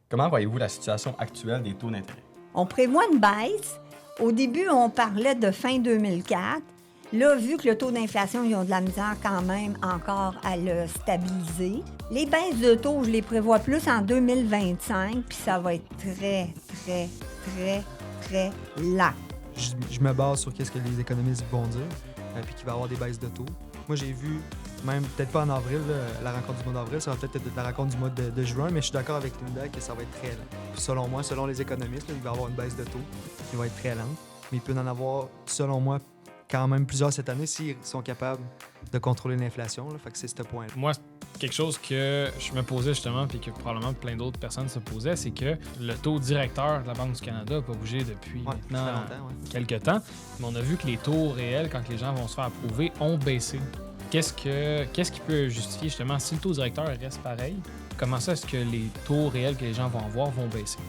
Comment voyez-vous la situation actuelle des taux d'intérêt? On prévoit une baisse. Au début, on parlait de fin 2004. Là, vu que le taux d'inflation, ils ont de la misère quand même encore à le stabiliser. Les baisses de taux, je les prévois plus en 2025, puis ça va être très, très, très, très lent. Je me base sur ce que les économistes vont dire, puis qu'il va y avoir des baisses de taux. Moi, j'ai vu, même peut-être pas en avril, la rencontre du mois d'avril, ça va peut-être être la rencontre du mois de juin, mais je suis d'accord avec Linda que ça va être très lent. Puis selon moi, selon les économistes, là, il va y avoir une baisse de taux qui va être très lente, mais il peut en avoir, selon moi, quand même plusieurs cette année s'ils sont capables de contrôler l'inflation. Là, fait que c'est ce point-là. Moi, quelque chose que je me posais justement, puis que probablement plein d'autres personnes se posaient, c'est que le taux directeur de la Banque du Canada n'a pas bougé depuis maintenant quelques temps. Mais on a vu que les taux réels, quand les gens vont se faire approuver, ont baissé. Qu'est-ce qui peut justifier justement, si le taux directeur reste pareil, comment ça est-ce que les taux réels que les gens vont avoir vont baisser?